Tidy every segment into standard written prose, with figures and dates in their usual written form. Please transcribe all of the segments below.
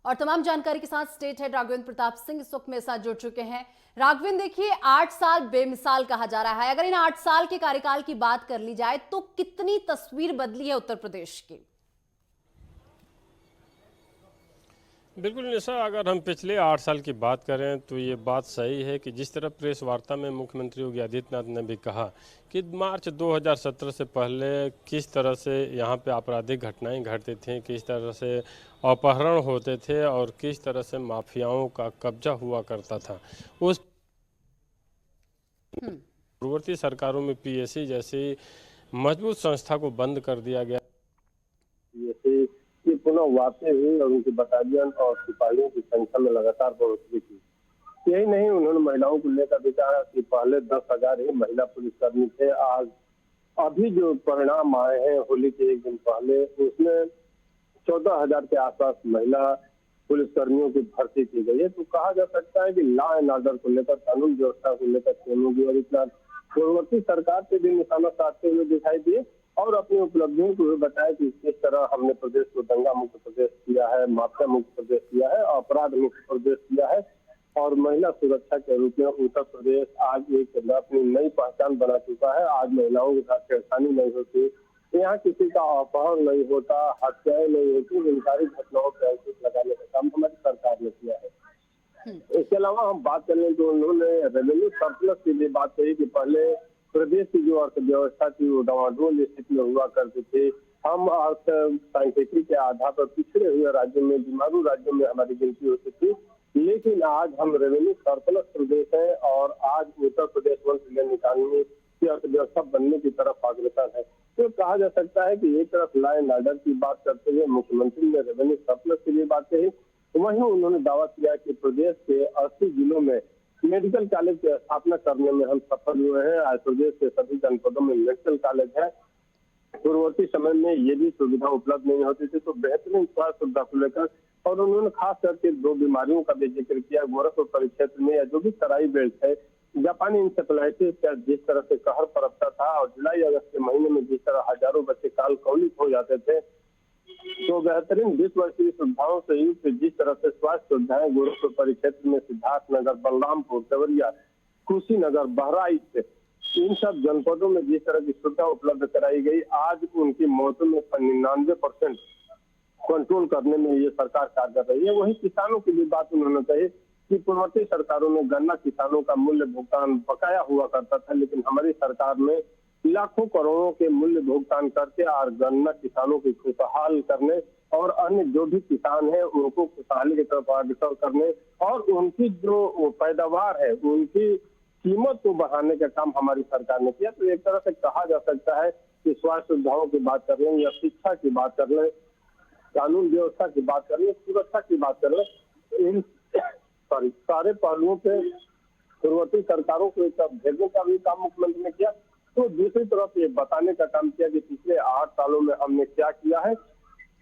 और तमाम जानकारी के साथ स्टेट हेड राघवेंद्र प्रताप सिंह इस वक्त मेरे साथ जुड़ चुके हैं। राघवेंद्र, देखिए 8 साल बेमिसाल कहा जा रहा है। अगर इन 8 साल के कार्यकाल की बात कर ली जाए तो कितनी तस्वीर बदली है उत्तर प्रदेश की? बिल्कुल निशा, अगर हम पिछले 8 साल की बात करें तो ये बात सही है कि जिस तरह प्रेस वार्ता में मुख्यमंत्री योगी आदित्यनाथ ने भी कहा कि मार्च 2017 से पहले किस तरह से यहाँ पे आपराधिक घटनाएं घटती थीं, किस तरह से अपहरण होते थे और किस तरह से माफियाओं का कब्जा हुआ करता था। उस हम्म। पूर्ववर्ती सरकारों में पीएससी जैसी मजबूत संस्था को बंद कर दिया गया। जैसे कि पुनः वापसी हुई और उनकी बटालियन और सिपाहियों की संख्या में लगातार बढ़ोतरी की। यही नहीं, उन्होंने महिलाओं को लेकर भी कहा कि पहले 10,000 ही महिला पुलिसकर्मी थे। आज अभी जो परिणाम आए हैं होली के एक दिन पहले, उसमें 14,000 के आसपास महिला पुलिसकर्मियों की भर्ती की गई है। तो कहा जा सकता है कि लॉ एंड ऑर्डर को लेकर, कानून व्यवस्था को लेकर की और इतना पूर्ववर्ती सरकार से भी निशाना साधते हुए दिखाई दिए और अपनी उपलब्धियों को भी बताया कि किस तरह हमने प्रदेश को दंगा मुक्त प्रदेश किया है, माफिया मुक्त प्रदेश किया है, अपराध मुक्त प्रदेश किया है और महिला सुरक्षा के रूप में उत्तर प्रदेश आज एक अपनी नई पहचान बना चुका है। आज महिलाओं के साथ छेड़खानी नहीं होती, यहाँ किसी का अपहरण नहीं होता, हत्याएं नहीं होती। इन सारी घटनाओं पर अंकुश लगाने का काम हमारी सरकार ने किया है। इसके अलावा हम बात करें तो उन्होंने रेवेन्यू सरप्लस की भी बात कही कि पहले प्रदेश की जो अर्थव्यवस्था थी वो डावाडोल स्थिति में हुआ करती थी। हम अर्थ सांख्यिकी के आधार पर पिछड़े हुए राज्यों में, बीमारू राज्यों में हमारी गिनती होती थी, लेकिन आज हम रेवेन्यू सरप्लस प्रदेश है और आज उत्तर प्रदेश 1 ट्रिलियन इकोनॉमी की अर्थव्यवस्था बनने की तरफ अग्रसर है। तो कहा जा सकता है कि एक तरफ लॉ एंड ऑर्डर की बात करते हुए मुख्यमंत्री ने रेवेन्यू सरप्लस की भी बात कही, वहीं उन्होंने दावा किया कि प्रदेश के 80 जिलों में मेडिकल कॉलेज की स्थापना करने में हम सफल हुए हैं। आज प्रदेश के सभी जनपदों में मेडिकल कॉलेज है। पूर्ववर्ती समय में ये भी सुविधा उपलब्ध नहीं होती थी, तो बेहतरीन स्वास्थ्य सुविधा को लेकर और उन्होंने खास करके 2 बीमारियों का भी जिक्र किया। गोरखपुर परिक्षेत्र में या जो भी तराई बेल्ट है, जापानी इंसेफेलाइटिस का जिस तरह से कहर बरसता था और जुलाई अगस्त के महीने में जिस तरह हजारों बच्चे काल कौलिक हो जाते थे, तो बेहतरीन 20 वर्षीय सुविधाओं से युक्त जिस तरह से स्वास्थ्य सुविधाएं गोरखपुर परिक्षेत्र में सिद्धार्थनगर, बलरामपुर, देवरिया, कुशीनगर, बहराइच, इन सब जनपदों में जिस तरह की सुविधा उपलब्ध कराई गई, आज उनकी मौतों में 99% कंट्रोल करने में ये सरकार कारगर रही है। वहीं किसानों की भी बात उन्होंने कही कि पूर्ववर्ती सरकारों में गन्ना किसानों का मूल्य भुगतान बकाया हुआ करता था, लेकिन हमारी सरकार में लाखों करोड़ों के मूल्य भुगतान करके और गन्ना किसानों की खुशहाल करने और अन्य जो भी किसान हैं उनको खुशहाली की तरफ अग्रसर करने और उनकी जो पैदावार है उनकी कीमत को बढ़ाने का काम हमारी सरकार ने किया। तो एक तरह से कहा जा सकता है कि स्वास्थ्य सुविधाओं की बात कर लें या शिक्षा की बात कर लें, कानून व्यवस्था की बात कर लें, सुरक्षा की बात कर लें, इन सारे पहलुओं पे पूर्ववर्ती सरकारों को एक भेजने का भी काम मुख्यमंत्री ने किया। तो दूसरी तरफ ये बताने का काम किया कि पिछले 8 सालों में हमने क्या किया है,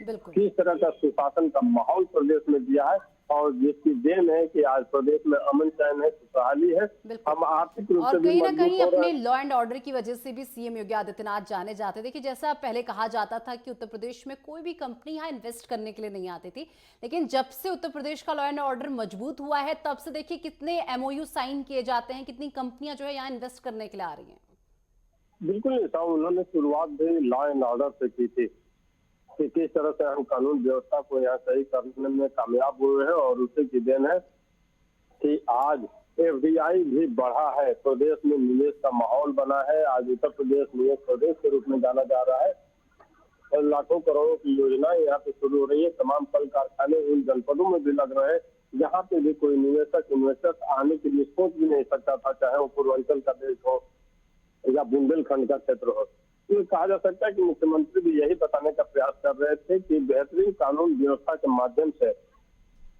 किस तरह का सुशासन का माहौल प्रदेश में दिया है और जिसकी देन है कि आज प्रदेश में अमन चैन है, खुशहाली है। हम आर्थिक रूप से और कहीं ना कहीं अपने लॉ एंड ऑर्डर की वजह से भी सीएम योगी आदित्यनाथ जाने जाते थे कि जैसा पहले कहा जाता था कि उत्तर प्रदेश में कोई भी कंपनी यहाँ इन्वेस्ट करने के लिए नहीं आती थी, लेकिन जब से उत्तर प्रदेश का लॉ एंड ऑर्डर मजबूत हुआ है तब से देखिए कितने एमओयू साइन किए जाते हैं, कितनी कंपनियां जो है यहाँ इन्वेस्ट करने के लिए आ रही है। बिल्कुल ऐसा उन्होंने शुरुआत भी लॉ एंड ऑर्डर से की थी कि किस तरह से हम कानून व्यवस्था को यहाँ सही करने में कामयाब हुए हैं और उसी की देन है कि आज एफडीआई भी बढ़ा है, प्रदेश में निवेश का माहौल बना है। आज उत्तर प्रदेश निवेश प्रदेश के रूप में जाना जा रहा है और लाखों करोड़ों की योजनाएं यहाँ पे शुरू हो रही है। तमाम कल कारखाने उन जनपदों में भी लग रहे हैं जहाँ पे भी कोई निवेशक इन्वेस्टर आने के लिए सोच भी नहीं सकता था, चाहे वो पूर्वांचल का देश हो या बुंदेलखंड का क्षेत्र हो। तो कहा जा सकता है कि मुख्यमंत्री भी यही बताने का प्रयास कर रहे थे कि बेहतरीन कानून व्यवस्था के माध्यम से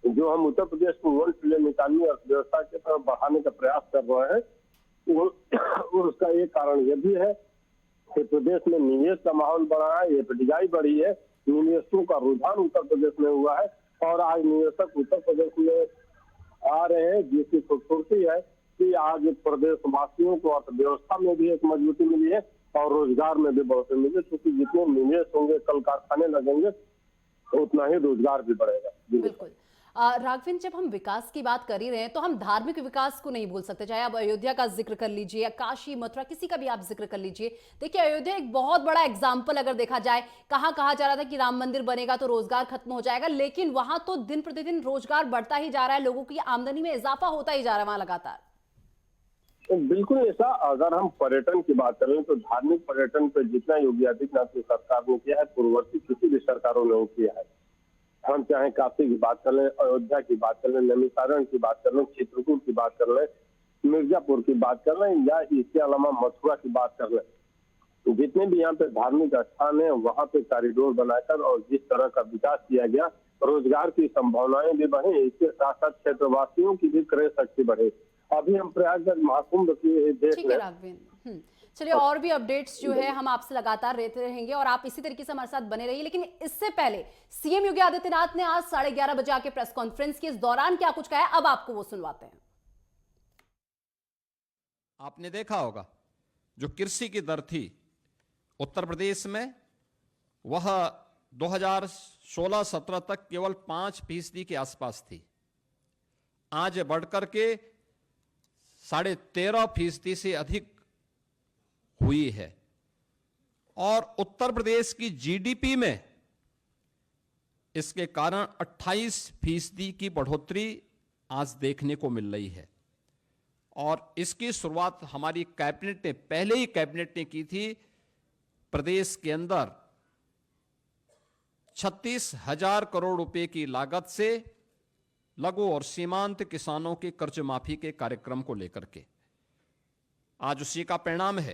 जो हम उत्तर प्रदेश को 1 ट्रिलियन इकोनॉमी अर्थव्यवस्था की तरफ बढ़ाने का प्रयास कर रहे हैं, उसका एक कारण यह भी है कि प्रदेश में निवेश का माहौल बढ़ा है, एफडीआई बढ़ी है, निवेशकों का रुझान उत्तर प्रदेश में हुआ है और आज निवेशक उत्तर प्रदेश में आ रहे हैं, जिसकी खूबसूरती है कि आज प्रदेश वासियों को अर्थव्यवस्था में भी एक मजबूती मिली है और रोजगार में भी बढ़ोतरी मिली, क्योंकि जितने निवेश होंगे, कल कारखाने लगेंगे, उतना ही रोजगार भी बढ़ेगा। बिल्कुल। राघवेंद्र, जब हम विकास की बात कर ही रहे हैं तो हम धार्मिक विकास को नहीं भूल सकते। चाहे आप अयोध्या का जिक्र कर लीजिए या काशी मथुरा, किसी का भी आप जिक्र कर लीजिए। देखिए, अयोध्या एक बहुत बड़ा एग्जाम्पल अगर देखा जाए, कहाँ कहा जा रहा था कि राम मंदिर बनेगा तो रोजगार खत्म हो जाएगा, लेकिन वहां तो दिन प्रतिदिन रोजगार बढ़ता ही जा रहा है, लोगों की आमदनी में इजाफा होता ही जा रहा है वहां लगातार। तो बिल्कुल ऐसा, अगर हम पर्यटन की बात करें तो धार्मिक पर्यटन पर जितना योगी आदित्यनाथ की सरकार ने किया है, पूर्ववर्ती किसी भी सरकारों ने नहीं किया है। हम चाहे काशी की बात कर लें, अयोध्या की बात कर लें, नैमिषारण्य की बात कर लें, चित्रकूट की बात कर लें, मिर्जापुर की बात कर लें, या इसके अलावा मथुरा की बात कर लें, जितने भी यहाँ पे धार्मिक स्थान है वहाँ पे कॉरिडोर बनाकर और जिस तरह का विकास किया गया, रोजगार की संभावनाएं भी बढ़े, इसके साथ साथ क्षेत्रवासियों की भी क्रय शक्ति बढ़े। अभी हम प्रयागराज महाकुंभ की देख ठीक है लें। राघवेंद्र, चलिए, और भी अपडेट्स जो है हम आपसे लगातार लेते रहेंगे और आप इसी तरीके से हमारे साथ बने रहिए। लेकिन इससे पहले सीएम योगी आदित्यनाथ ने आज 11:30 बजे आके प्रेस कॉन्फ्रेंस की, इस दौरान क्या कुछ कहा है अब आपको वो सुनवाते हैं। आपने देखा होगा जो कृषि की दर थी उत्तर प्रदेश में, वह 2016-17 तक केवल 5% के आसपास थी। आज बढ़कर के 13.5% से अधिक हुई है। और उत्तर प्रदेश की जीडीपी में इसके कारण 28% की बढ़ोतरी आज देखने को मिल रही है। और इसकी शुरुआत हमारी कैबिनेट ने, पहले ही कैबिनेट ने की थी। प्रदेश के अंदर 36,000 करोड़ रुपए की लागत से लघु और सीमांत किसानों के कर्ज माफी के कार्यक्रम को लेकर के आज उसी का परिणाम है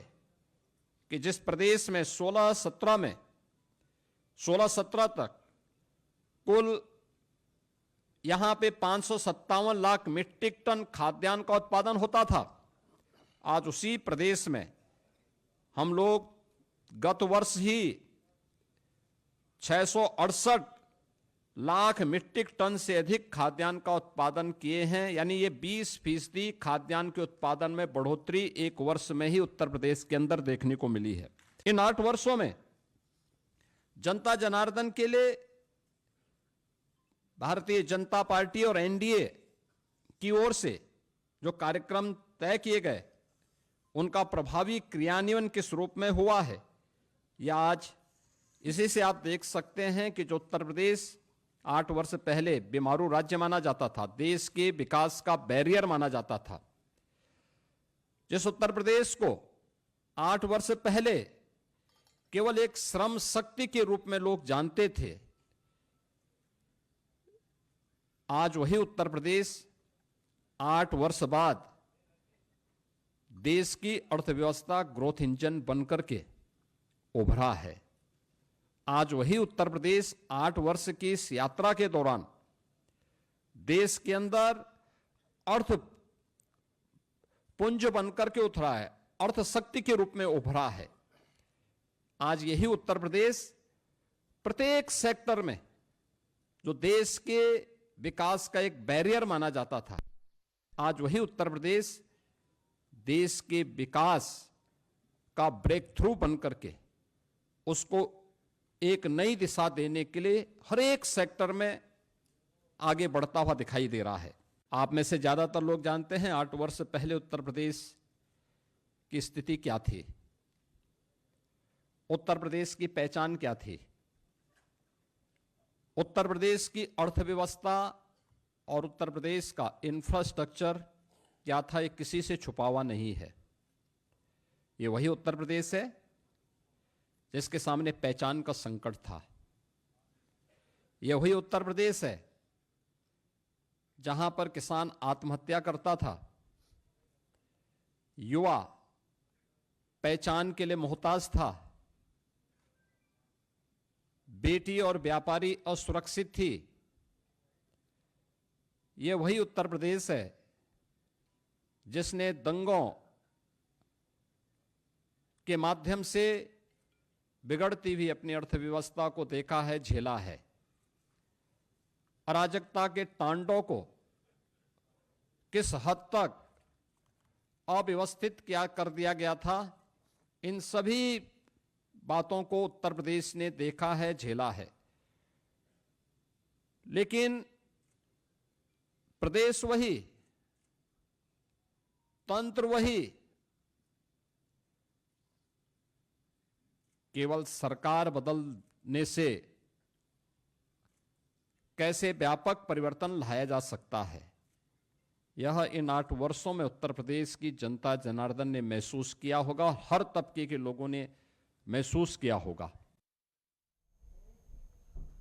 कि जिस प्रदेश में 16-17 तक कुल यहां पे 557 लाख मीट्रिक टन खाद्यान्न का उत्पादन होता था, आज उसी प्रदेश में हम लोग गत वर्ष ही 668 लाख मीट्रिक टन से अधिक खाद्यान्न का उत्पादन किए हैं। यानी ये 20% खाद्यान्न के उत्पादन में बढ़ोतरी एक वर्ष में ही उत्तर प्रदेश के अंदर देखने को मिली है। इन 8 वर्षों में जनता जनार्दन के लिए भारतीय जनता पार्टी और एनडीए की ओर से जो कार्यक्रम तय किए गए, उनका प्रभावी क्रियान्वयन किस रूप में हुआ है, या आज इसी से आप देख सकते हैं कि जो उत्तर प्रदेश 8 वर्ष पहले बीमारू राज्य माना जाता था, देश के विकास का बैरियर माना जाता था, जिस उत्तर प्रदेश को 8 वर्ष पहले केवल एक श्रम शक्ति के रूप में लोग जानते थे, आज वही उत्तर प्रदेश 8 वर्ष बाद देश की अर्थव्यवस्था ग्रोथ इंजन बनकर के उभरा है। आज वही उत्तर प्रदेश 8 वर्ष की इस यात्रा के दौरान देश के अंदर अर्थ पुंज बनकर के उतरा है, अर्थ शक्ति के रूप में उभरा है। आज यही उत्तर प्रदेश प्रत्येक सेक्टर में जो देश के विकास का एक बैरियर माना जाता था, आज वही उत्तर प्रदेश देश के विकास का ब्रेक थ्रू बनकर के उसको एक नई दिशा देने के लिए हर एक सेक्टर में आगे बढ़ता हुआ दिखाई दे रहा है। आप में से ज्यादातर लोग जानते हैं 8 वर्ष पहले उत्तर प्रदेश की स्थिति क्या थी, उत्तर प्रदेश की पहचान क्या थी, उत्तर प्रदेश की अर्थव्यवस्था और उत्तर प्रदेश का इंफ्रास्ट्रक्चर क्या था, ये किसी से छुपा हुआ नहीं है। ये वही उत्तर प्रदेश है जिसके सामने पहचान का संकट था। यह वही उत्तर प्रदेश है जहां पर किसान आत्महत्या करता था, युवा पहचान के लिए मोहताज था, बेटी और व्यापारी असुरक्षित थी। यह वही उत्तर प्रदेश है जिसने दंगों के माध्यम से बिगड़ती हुई अपनी अर्थव्यवस्था को देखा है, झेला है। अराजकता के तांडव को किस हद तक अव्यवस्थित क्या कर दिया गया था, इन सभी बातों को उत्तर प्रदेश ने देखा है, झेला है। लेकिन प्रदेश वही, तंत्र वही, केवल सरकार बदलने से कैसे व्यापक परिवर्तन लाया जा सकता है, यह इन 8 वर्षों में उत्तर प्रदेश की जनता जनार्दन ने महसूस किया होगा, हर तबके के लोगों ने महसूस किया होगा।